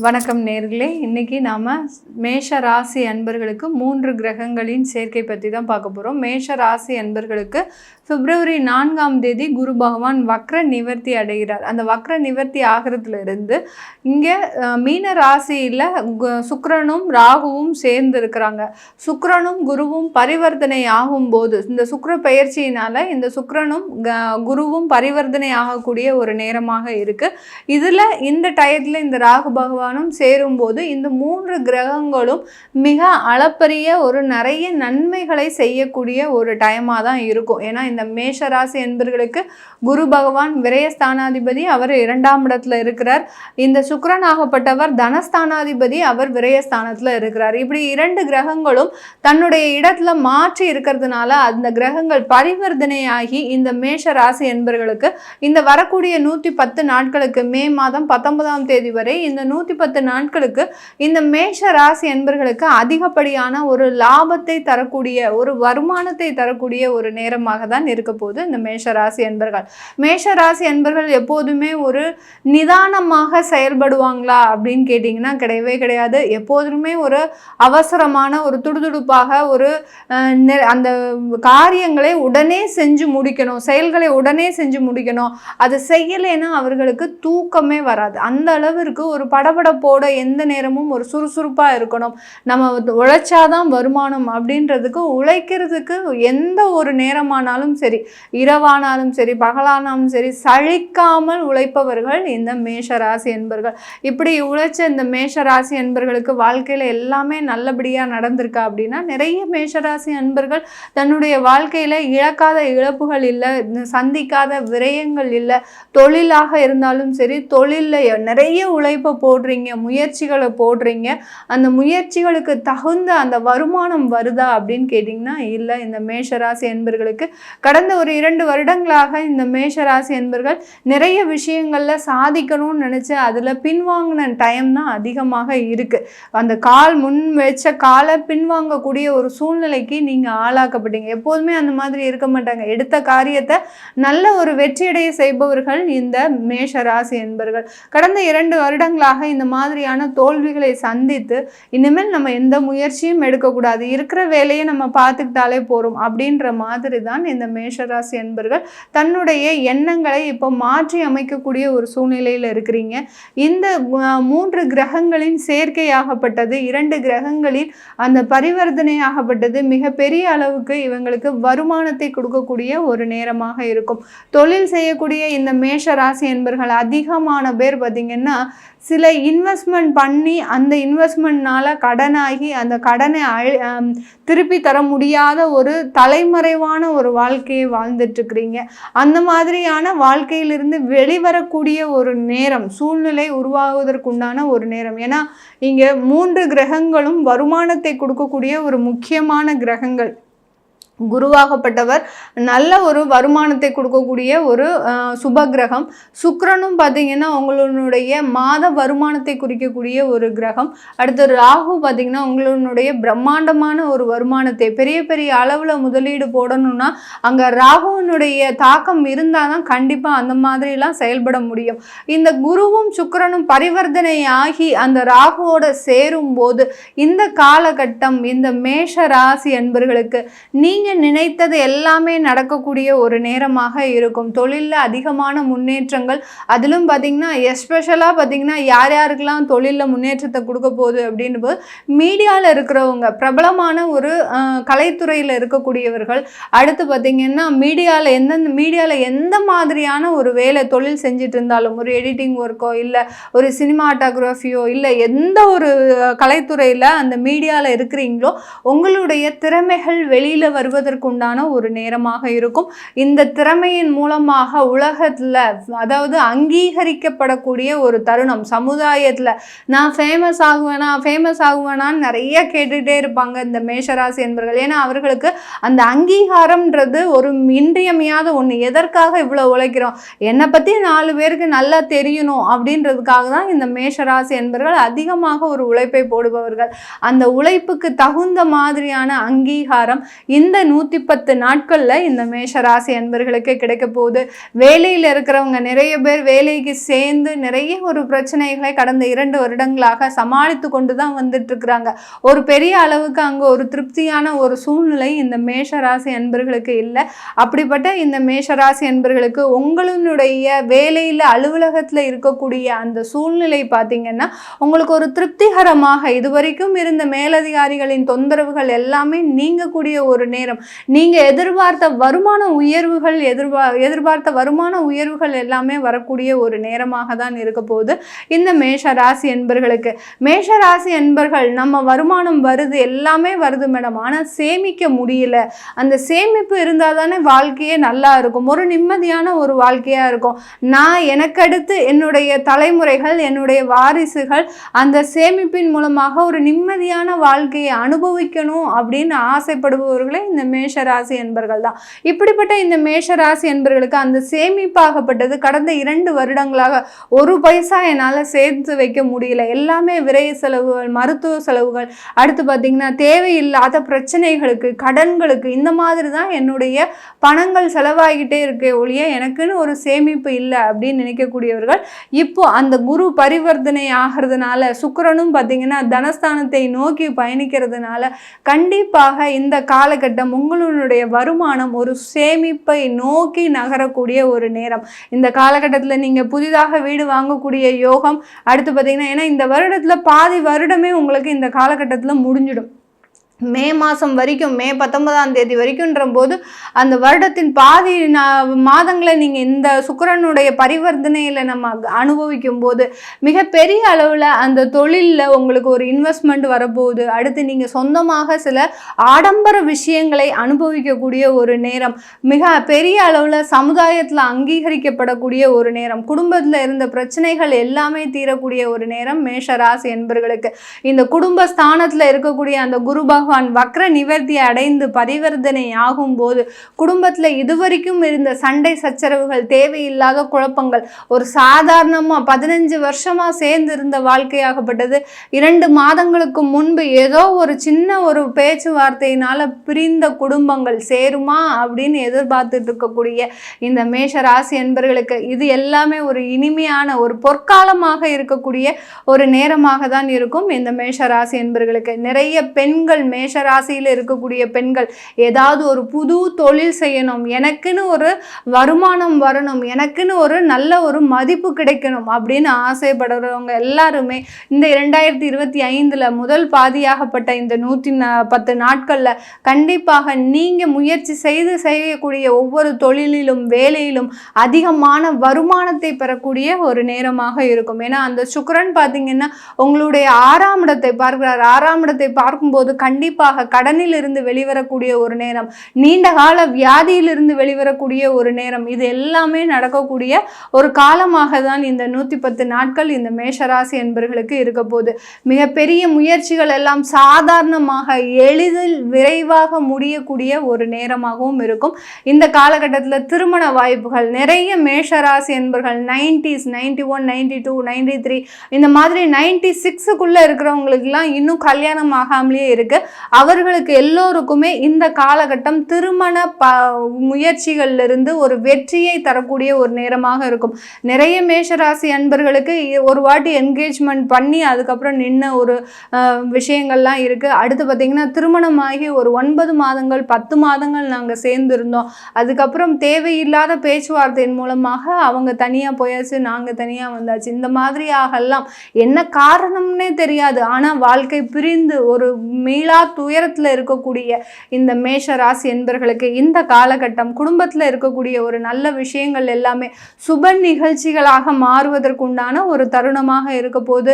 வணக்கம் நேர்களே. இன்னைக்கு நாம மேஷ ராசி அன்பர்களுக்கு 3 கிரகங்களின் சேர்க்கை பற்றி தான் பார்க்க போகிறோம். மேஷ ராசி அன்பர்களுக்கு பிப்ரவரி 4ஆம் தேதி குரு பகவான் வக்ர நிவர்த்தி அடைகிறார். அந்த வக்ர நிவர்த்தி ஆகிறதுல இருந்து இங்கே மீன ராசியில் சுக்கிரனும் ராகுவும் சேர்ந்து இருக்கிறாங்க. சுக்கிரனும் குருவும் பரிவர்த்தனை ஆகும்போது இந்த சுக்கிர பெயர்ச்சியினால இந்த சுக்கிரனும் குருவும் பரிவர்த்தனை ஆகக்கூடிய ஒரு நேரமாக இருக்கு. இதில் இந்த டயத்தில் இந்த ராகு பகவான் சேரும்போது இந்த 3 கிரகங்களும் மிக அளப்பரிய ஒரு நிறைய நன்மைகளை செய்யக்கூடிய ஒரு டைமாக தான் இருக்கும். ஏன்னா இந்த மேஷராசி என்பர்களுக்கு குரு பகவான் விரயஸ்தானாதிபதி, அவர் 2ஆம் இடத்துல இருக்கிறார். இந்த சுக்கிரன் ஆகப்பட்டவர் தனஸ்தானாதிபதி, அவர் விரயஸ்தானத்தில் இருக்கிறார். இப்படி 2 கிரகங்களும் தன்னுடைய இடத்துல மாற்றி இருக்கிறதுனால அந்த கிரகங்கள் பரிவர்த்தனையாகி இந்த மேஷ ராசி என்பர்களுக்கு இந்த வரக்கூடிய 110 நாட்களுக்கு மே மாதம் 19ஆம் தேதி வரை இந்த 110 நாட்களுக்கு இந்த மேஷ ராசி என்பர்களுக்கு அதிகப்படியான ஒரு லாபத்தை தரக்கூடிய ஒரு வருமானத்தை தரக்கூடிய ஒரு நேரமாக தான் இருக்க போகுது இந்த மேஷ ராசி என்பர்கள். மேஷ ராசி என்பர்கள் எப்போதுமே ஒரு நிதானமாக செயல்படுவாங்களா அப்படின்னு கேட்டிங்கன்னா கிடையவே கிடையாது. எப்போதுமே ஒரு அவசரமான ஒரு துடுதுடுப்பாக ஒரு அந்த காரியங்களை உடனே செஞ்சு முடிக்கணும், செயல்களை உடனே செஞ்சு முடிக்கணும். அது செய்யலைன்னா அவர்களுக்கு தூக்கமே வராது. அந்த அளவிற்கு ஒரு படபடப்போட எந்த நேரமும் ஒரு சுறுசுறுப்பாக இருக்கணும். நம்ம உழைச்சாதான் வருமானம் அப்படின்றதுக்கு உழைக்கிறதுக்கு எந்த ஒரு நேரமானாலும் சரி, இரவானாலும் சரி, பகலானாலும் சரி, சலிக்காமல் உழைப்பவர்கள் இந்த மேஷராசி என்பர்கள். இப்படி உழைச்ச இந்த மேஷராசி என்பர்களுக்கு வாழ்க்கையில் எல்லாமே நல்லபடியாக நடந்திருக்கா அப்படின்னா நிறைய மேஷராசி அன்பர்கள் தன்னுடைய வாழ்க்கையில் இழக்காத இழப்புகள் இல்லை, சந்திக்காத விரயங்கள் இல்லை. தொழிலாக இருந்தாலும் சரி, தொழிலில் நிறைய உழைப்பை போடுறீங்க, முயற்சிகளை போடுறீங்க, அந்த முயற்சிகளுக்கு தகுந்த அந்த வருமானம் வருதா அப்படின்னு கேட்டிங்கன்னா இல்லை. இந்த மேஷராசி என்பர்களுக்கு கடந்த ஒரு 2 வருடங்களாக இந்த மேஷராசி என்பர்கள் நிறைய விஷயங்களில் சாதிக்கணும்னு நினச்சி அதில் பின்வாங்கின டைம் தான் அதிகமாக இருக்குது. அந்த முன் வச்ச காலை பின்வாங்கக்கூடிய ஒரு சூழ்நிலைக்கு நீங்கள் ஆளாக்கப்பட்டீங்க. எப்போதுமே அந்த மாதிரி இருக்க மாட்டாங்க. எடுத்த காரியத்தை நல்ல ஒரு வெற்றியடைய செய்பவர்கள் இந்த மேஷராசி என்பர்கள். கடந்த 2 வருடங்களாக இந்த மாதிரியான தோல்விகளை சந்தித்து இனிமேல் நம்ம எந்த முயற்சியும் எடுக்கக்கூடாது, இருக்கிற வேலையை நம்ம பார்த்துக்கிட்டாலே போகிறோம் அப்படின்ற மாதிரி தான் இந்த மேஷராசி என்பர்கள் தன்னுடைய எண்ணங்களை இப்போ மாற்றி அமைக்கக்கூடிய ஒரு சூழ்நிலையில் இருக்கிறீங்க. இந்த 3 கிரகங்களின் சேர்க்கையாகப்பட்டது, 2 கிரகங்களின் அந்த பரிவர்த்தனையாகப்பட்டது மிகப்பெரிய அளவுக்கு இவங்களுக்கு வருமானத்தை கொடுக்கக்கூடிய ஒரு நேரமாக இருக்கும். தொழில் செய்யக்கூடிய இந்த மேஷ ராசி என்பர்கள் அதிகமான பேர் பார்த்திங்கன்னா சில இன்வெஸ்ட்மெண்ட் பண்ணி அந்த இன்வெஸ்ட்மெண்ட்னால கடனாகி அந்த கடனை திருப்பி தர முடியாத ஒரு தலைமறைவான ஒரு வாழ்க்கையை வாழ்ந்துட்டுருக்கிறீங்க. அந்த மாதிரியான வாழ்க்கையிலிருந்து வெளிவரக்கூடிய ஒரு நேரம், சூழ்நிலை உருவாகுவதற்குண்டான ஒரு நேரம். ஏன்னா இங்கே 3 கிரகங்களும் வருமானத்தை கொடுக்கக்கூடிய ஒரு முக்கியமான கிரகங்கள். குருவாகப்பட்டவர் நல்ல ஒரு வருமானத்தை கொடுக்கக்கூடிய ஒரு சுப கிரகம். சுக்கிரனும் பார்த்திங்கன்னா உங்களுடைய மாத வருமானத்தை குறிக்கக்கூடிய ஒரு கிரகம். அடுத்து ராகு பார்த்திங்கன்னா உங்களுடைய பிரம்மாண்டமான ஒரு வருமானத்தை, பெரிய பெரிய அளவில் முதலீடு போடணும்னா அங்கே ராகுவினுடைய தாக்கம் இருந்தால் தான் கண்டிப்பாக அந்த மாதிரிலாம் செயல்பட முடியும். இந்த குருவும் சுக்கிரனும் பரிவர்த்தனை ஆகி அந்த ராகுவோட சேரும்போது இந்த காலகட்டம் இந்த மேஷ ராசி என்பர்களுக்கு நீங்கள் நினைத்தது எல்லாமே நடக்கக்கூடிய ஒரு நேரமாக இருக்கும். தொழிலில் அதிகமான முன்னேற்றங்கள், அதிலும் பார்த்திங்கன்னா எஸ்பெஷலாக பார்த்திங்கன்னா யார் யாருக்கெல்லாம் தொழிலில் முன்னேற்றத்தை கொடுக்க போகுது அப்படின்னு போது மீடியாவில் இருக்கிறவங்க, பிரபலமான ஒரு கலைத்துறையில் இருக்கக்கூடியவர்கள், அடுத்து பார்த்திங்கன்னா மீடியாவில் எந்த மாதிரியான ஒரு வேலை தொழில் செஞ்சுட்டு இருந்தாலும், ஒரு எடிட்டிங் ஒர்க்கோ இல்லை ஒரு சினிமாட்டோகிராஃபியோ இல்லை எந்த ஒரு கலைத்துறையில் அந்த மீடியாவில் இருக்கிறீங்களோ உங்களுடைய திறமைகள் வெளியில் வருவதற்குண்டான ஒரு நேரமாக இருக்கும். இந்த திறமையின் மூலமாக உலகத்தில் அதாவது அங்கீகரிக்கப்படக்கூடிய ஒரு தருணம். சமுதாயத்தில் நான் ஃபேமஸ் ஆகுவேனான்னு நிறைய கேட்டுகிட்டே இருப்பாங்க இந்த மேஷராசி என்பர்கள். ஏன்னா அவர்களுக்கு அந்த அங்கீகாரம்ன்றது ஒரு இன்றியமையாத ஒன்று. எதற்காக இவ்வளோ உழைக்கிறோம், என்னை பற்றி 4 பேருக்கு நல்லா தெரியணும் அப்படின்றதுக்காக தான் இந்த மேஷராசி என்பர்கள் அதிகமாக ஒரு உழைப்பை போடுபவர்கள். அந்த உழைப்புக்கு தகுந்த மாதிரியான அங்கீகாரம் இந்த 110 நாட்கள்ல இந்த மேஷ ராசி அன்பர்களுக்கு கிடைக்க போகுது. வேலையில் இருக்கிறவங்க நிறைய பேர் வேலைக்கு சேர்ந்து நிறைய ஒரு பிரச்சனைகளை கடந்த 2 வருடங்களாக சமாளித்து கொண்டு தான் வந்துட்டு இருக்கிறாங்க. ஒரு பெரிய அளவுக்கு அங்க ஒரு திருப்தியான ஒரு சூழ்நிலை இந்த மேஷ ராசி அன்பர்களுக்கு இல்லை. அப்படிப்பட்ட இந்த மேஷராசி அன்பர்களுக்கு உங்களுடைய வேலையில் அலுவலகத்தில் இருக்கக்கூடிய அந்த சூழ்நிலை பார்த்தீங்கன்னா உங்களுக்கு ஒரு திருப்திகரமாக இதுவரைக்கும் இருந்த மேலதிகாரிகளின் தொந்தரவுகள் எல்லாமே நீங்கக்கூடிய ஒரு நேரம். நீங்கள் எதிர்பார்த்த வருமான உயர்வுகள் எதிர்பார்த்த வருமான உயர்வுகள் எல்லாமே வரக்கூடிய ஒரு நேரமாக தான் இருக்க போகுது இந்த மேஷராசி அன்பர்களுக்கு. மேஷராசி அன்பர்கள் நம்ம வருமானம் வருது எல்லாமே வருது மேடம், ஆனால் சேமிக்க முடியல. அந்த சேமிப்பு இருந்தால் தானே வாழ்க்கையே நல்லா இருக்கும், ஒரு நிம்மதியான ஒரு வாழ்க்கையாக இருக்கும். நான் எனக்கு அடுத்து என்னுடைய தலைமுறைகள் என்னுடைய வாரிசுகள் அந்த சேமிப்பின் மூலமாக ஒரு நிம்மதியான வாழ்க்கையை அனுபவிக்கணும் அப்படின்னு ஆசைப்படுபவர்களே இந்த மேஷராசி என்பர்கள் தான். இப்படிப்பட்ட இந்த மேஷராசி என்பர்களுக்கு அந்த சேமிப்பாகப்பட்டது கடந்த 2 வருடங்களாக ஒரு பைசா என்னால் சேர்த்து வைக்க முடியல. எல்லாமே விரை செலவுகள், மருத்துவ செலவுகள், அடுத்து பார்த்தீங்கன்னா தேவையில்லாத பிரச்சனைகளுக்கு, கடன்களுக்கு, இந்த மாதிரி தான் என்னுடைய பணங்கள் செலவாகிட்டே இருக்கே ஒழிய எனக்குன்னு ஒரு சேமிப்பு இல்லை அப்படின்னு நினைக்கக்கூடியவர்கள் இப்போ அந்த குரு பரிவர்த்தனை ஆகிறதுனால, சுக்கிரனும் பார்த்தீங்கன்னா தனஸ்தானத்தை நோக்கி பயணிக்கிறதுனால கண்டிப்பாக இந்த காலகட்டம் உங்களுடைய வருமானம் ஒரு சேமிப்பை நோக்கி நகரக்கூடிய ஒரு நேரம். இந்த காலகட்டத்தில் நீங்கள் புதிதாக வீடு வாங்கக்கூடிய யோகம், அடுத்து பார்த்தீங்கன்னா ஏன்னா இந்த வருடத்தில் பாதி வருடமே உங்களுக்கு இந்த காலகட்டத்தில் முடிஞ்சிடும். மே மாதம் வரைக்கும், மே 19ஆம் தேதி வரைக்கும்ன்ற போது அந்த வருடத்தின் பாதி மாதங்களை நீங்கள் இந்த சுக்கிரனுடைய பரிவர்த்தனையில் நம்ம அனுபவிக்கும் போது மிகப்பெரிய அளவில் அந்த தொழிலில் உங்களுக்கு ஒரு இன்வெஸ்ட்மெண்ட் வரப்போகுது. அடுத்து நீங்கள் சொந்தமாக சில ஆடம்பர விஷயங்களை அனுபவிக்கக்கூடிய ஒரு நேரம், மிக பெரிய அளவில் சமுதாயத்தில் அங்கீகரிக்கப்படக்கூடிய ஒரு நேரம், குடும்பத்தில் இருந்த பிரச்சனைகள் எல்லாமே தீரக்கூடிய ஒரு நேரம் மேஷராசி என்பர்களுக்கு. இந்த குடும்ப ஸ்தானத்தில் இருக்கக்கூடிய அந்த குரு பகவான் வக்ர நிவர்த்தி அடைந்து பரிவர்த்தனை ஆகும் போது குடும்பத்தில் இதுவரைக்கும் இருந்த சண்டை சச்சரவுகள், தேவையில்லாத குழப்பங்கள், ஒரு சாதாரணமாக 15 வருஷமா சேர்ந்து இருந்த வாழ்க்கையாகப்பட்டது 2 மாதங்களுக்கு முன்பு ஏதோ ஒரு சின்ன ஒரு பேச்சுவார்த்தையினால பிரிந்த குடும்பங்கள் சேருமா அப்படின்னு எதிர்பார்த்துட்டு இருக்கக்கூடிய இந்த மேஷராசி என்பர்களுக்கு இது எல்லாமே ஒரு இனிமையான ஒரு பொற்காலமாக இருக்கக்கூடிய ஒரு நேரமாக தான் இருக்கும் இந்த மேஷராசி என்பர்களுக்கு. நிறைய பெண்கள் மேஷராசியில் இருக்கக்கூடிய பெண்கள் ஏதாவது ஒரு புது தொழில் செய்யணும், எனக்குன்னு ஒரு வருமானம் வரணும், எனக்குன்னு ஒரு நல்ல ஒரு மதிப்பு கிடைக்கணும் அப்படின்னு ஆசைப்படுறவங்க எல்லாருமே இந்த 2025 முதல் பாதியாகப்பட்ட இந்த 110 நாட்களில் கண்டிப்பாக நீங்கள் முயற்சி செய்து செய்யக்கூடிய ஒவ்வொரு தொழிலிலும் வேலையிலும் அதிகமான வருமானத்தை பெறக்கூடிய ஒரு நேரமாக இருக்கும். ஏன்னா அந்த சுக்கிரன் பார்த்தீங்கன்னா உங்களுடைய 6ஆம் இடத்தை பார்க்கிறார். 6ஆம் இடத்தை பார்க்கும்போது கண்டிப்பாக கடனில் இருந்து வெளிவரக்கூடிய ஒரு நேரம், நீண்ட கால வியாதியிலிருந்து வெளிவரக்கூடிய ஒரு நேரம், இது எல்லாமே நடக்கக்கூடிய ஒரு காலமாக தான் இந்த 110 நாட்கள் இந்த மேஷராசி என்பர்களுக்கு இருக்க போகுது. மிகப்பெரிய முயற்சிகள் எல்லாம் சாதாரணமாக எளிதில் விரைவாக முடியக்கூடிய ஒரு நேரமாகவும் இருக்கும். இந்த காலகட்டத்தில் திருமண வாய்ப்புகள் நிறைய மேஷராசி என்பர்கள் 90s, 91, 92, 93 இந்த மாதிரி 96க்குள்ள இருக்கிறவங்களுக்குலாம் இன்னும் கல்யாணம் ஆகாமலேயே இருக்கு. அவர்களுக்கு எல்லோருக்குமே இந்த காலகட்டம் திருமண முயற்சிகளிலிருந்து ஒரு வெற்றியை தரக்கூடிய ஒரு நேரமாக இருக்கும். நிறைய மேஷராசி அன்பர்களுக்கு ஒரு வாட்டி என்கேஜ்மெண்ட் பண்ணி அதுக்கப்புறம் நின்ன ஒரு விஷயங்கள்லாம் இருக்குது. அடுத்து பார்த்திங்கன்னா திருமணமாகி ஒரு 9 மாதங்கள் 10 மாதங்கள் நாங்கள் சேர்ந்துருந்தோம், அதுக்கப்புறம் தேவையில்லாத பேச்சுவார்த்தையின் மூலமாக அவங்க தனியாக போயாச்சு, நாங்கள் தனியாக வந்தாச்சு, இந்த மாதிரியாகலாம் என்ன காரணம்னே தெரியாது. ஆனால் வாழ்க்கை பிரிந்து ஒரு மீளா துயரத்தில் இருக்கக்கூடிய இந்த மேஷ ராசி என்பர்களுக்கு இந்த காலகட்டம் குடும்பத்தில் இருக்கக்கூடிய ஒரு நல்ல விஷயங்கள் எல்லாமே சுப நிகழ்ச்சிகளாக மாறுவதற்குண்டான ஒரு தருணமாக இருக்க போது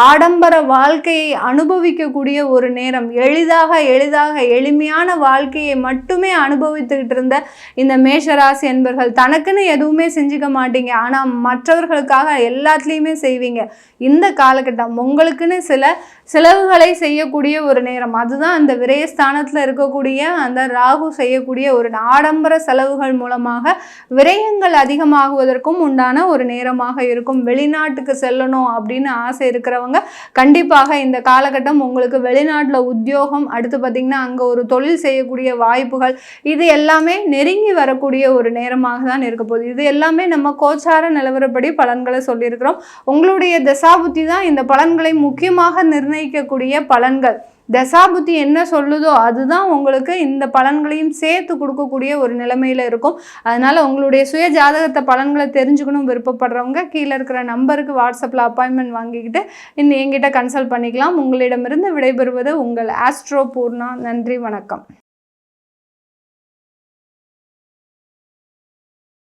ஆடம்பர வாழ்க்கையை அனுபவிக்கக்கூடிய ஒரு நேரம், எளிதாக எளிமையான வாழ்க்கையை மட்டுமே அனுபவித்துக்கிட்டு இருந்த இந்த மேஷராசி என்பர்கள் தனக்குன்னு எதுவுமே செஞ்சுக்க மாட்டீங்க, ஆனால் மற்றவர்களுக்காக எல்லாத்துலேயுமே செய்வீங்க. இந்த காலகட்டம் உங்களுக்குன்னு சில செலவுகளை செய்யக்கூடிய ஒரு நேரம், அது அதுதான் அந்த விரயஸ்தானத்தில் இருக்கக்கூடிய அந்த ராகு செய்யக்கூடிய ஒரு ஆடம்பர செலவுகள் மூலமாக விரயங்கள் அதிகமாகுவதற்கும் உண்டான ஒரு நேரமாக இருக்கும். வெளிநாட்டுக்கு செல்லணும் அப்படின்னு ஆசை இருக்கிறவங்க கண்டிப்பாக இந்த காலகட்டம் உங்களுக்கு வெளிநாட்டில் உத்தியோகம், அடுத்து பார்த்திங்கன்னா அங்கே ஒரு தொழில் செய்யக்கூடிய வாய்ப்புகள், இது எல்லாமே நெருங்கி வரக்கூடிய ஒரு நேரமாக தான் இருக்க போகுது. இது எல்லாமே நம்ம கோச்சார நிலவரப்படி பலன்களை சொல்லியிருக்கிறோம். உங்களுடைய தசாபுத்தி தான் இந்த பலன்களை முக்கியமாக நிர்ணயிக்கக்கூடிய பலன்கள். தசாபுத்தி என்ன சொல்லுதோ அதுதான் உங்களுக்கு இந்த பலன்களையும் சேர்த்து கொடுக்கக்கூடிய ஒரு நிலைமையில் இருக்கும். அதனால் உங்களுடைய சுய ஜாதகத்தை பலன்களை தெரிஞ்சுக்கணும் விருப்பப்படுறவங்க கீழே இருக்கிற நம்பருக்கு வாட்ஸ்அப்பில் அப்பாயின்மெண்ட் வாங்கிக்கிட்டு என்கிட்ட கன்சல்ட் பண்ணிக்கலாம். உங்களிடமிருந்து விடைபெறுவது உங்கள் ஆஸ்ட்ரோ பூர்ணா. நன்றி, வணக்கம்.